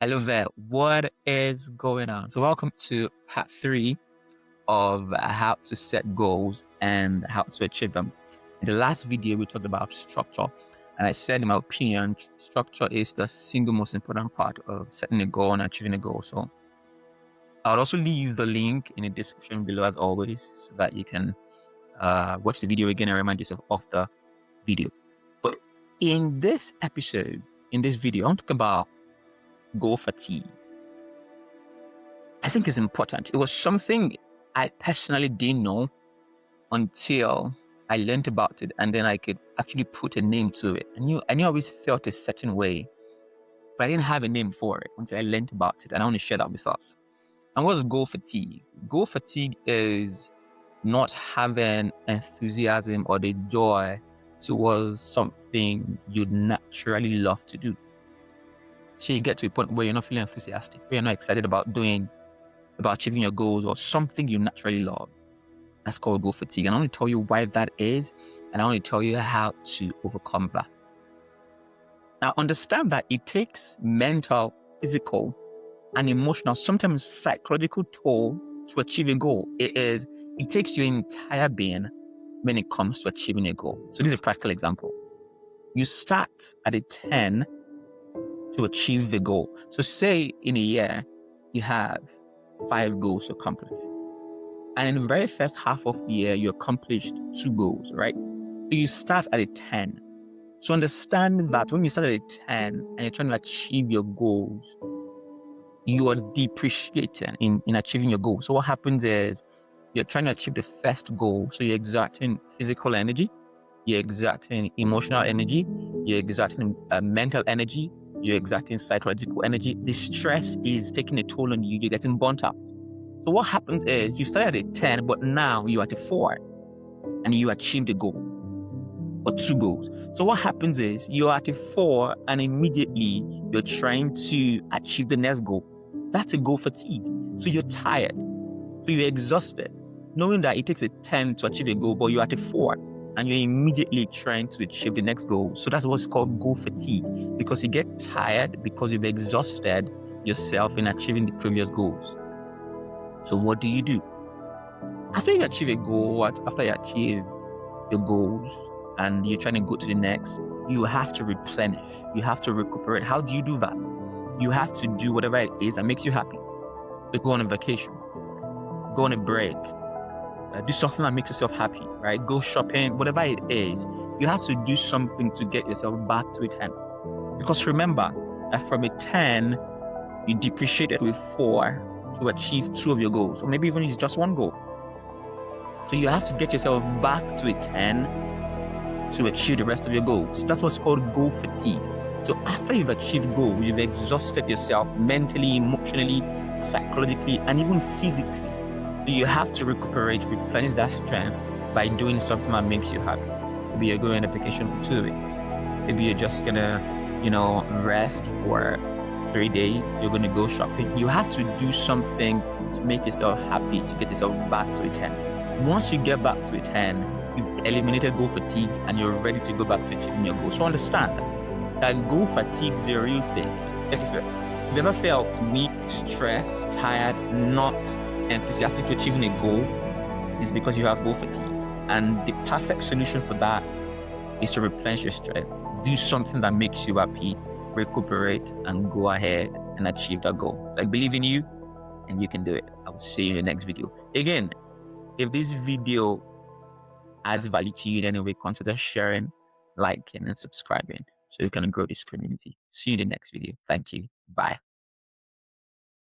Hello there. What is going on? So welcome to part 3 of how to set goals and how to achieve them. In the last video, we talked about structure, and I said, in my opinion, structure is the single most important part of setting a goal and achieving a goal. So I'll also leave the link in the description below as always, so that you can watch the video again and remind yourself of the video. But in this episode, in this video, I want to talk about goal fatigue. I think it's important. It was something I personally didn't know until I learned about it, and then I could actually put a name to it. I knew I always felt a certain way, but I didn't have a name for it until I learned about it, and I want to share that with us. And what's goal fatigue? Goal fatigue is not having enthusiasm or the joy towards something you'd naturally love to do. So you get to a point where you're not feeling enthusiastic, where you're not excited about achieving your goals or something you naturally love. That's called goal fatigue. And I want to tell you why that is, and I want to tell you how to overcome that. Now, understand that it takes mental, physical, and emotional, sometimes psychological toll to achieve a goal. It takes your entire being when it comes to achieving a goal. So this is a practical example. You start at a 10 to achieve the goal. So say in a year, you have 5 goals to accomplish. And in the very first half of the year, you accomplished 2 goals, right? So you start at a 10. So understand that when you start at a 10 and you're trying to achieve your goals, you are depreciating in achieving your goal. So what happens is you're trying to achieve the first goal. So you're exerting physical energy, you're exerting emotional energy, you're exerting mental energy, you're exerting psychological energy. The stress is taking a toll on you. You're getting burnt out. So what happens is you started at a 10, but now you're at a 4 and you achieved a goal or 2 goals. So what happens is you're at a 4 and immediately you're trying to achieve the next goal. That's a goal fatigue. So you're tired. So you're exhausted, knowing that it takes a 10 to achieve a goal, but you're at a 4 and you're immediately trying to achieve the next goal. So that's what's called goal fatigue, because you get tired because you've exhausted yourself in achieving the previous goals. So what do? After you achieve a goal, after you achieve your goals and you're trying to go to the next, you have to replenish. You have to recuperate. How do you do that? You have to do whatever it is that makes you happy. So go on a vacation, go on a break, do something that makes yourself happy, right? Go shopping, whatever it is. You have to do something to get yourself back to a 10. Because remember that from a 10, you depreciated to a 4 to achieve 2 of your goals, or maybe even it's just 1 goal. So you have to get yourself back to a 10 to achieve the rest of your goals. That's what's called goal fatigue. So after you've achieved goals, you've exhausted yourself mentally, emotionally, psychologically, and even physically. So you have to recuperate, replenish that strength by doing something that makes you happy. Maybe you're going on a vacation for 2 weeks. Maybe you're just gonna, rest for 3 days. You're gonna go shopping. You have to do something to make yourself happy, to get yourself back to a 10. Once you get back to a 10, you've eliminated goal fatigue and you're ready to go back to achieving your goal. So understand that goal fatigue is a real thing. If you've ever felt weak, stressed, tired, not enthusiastic to achieving a goal, is because you have goal fatigue. And the perfect solution for that is to replenish your strength. Do something that makes you happy, recuperate, and go ahead and achieve that goal. So I believe in you and you can do it. I will see you in the next video. Again, if this video adds value to you in any way, consider sharing, liking, and subscribing so you can grow this community. See you in the next video. Thank you. Bye.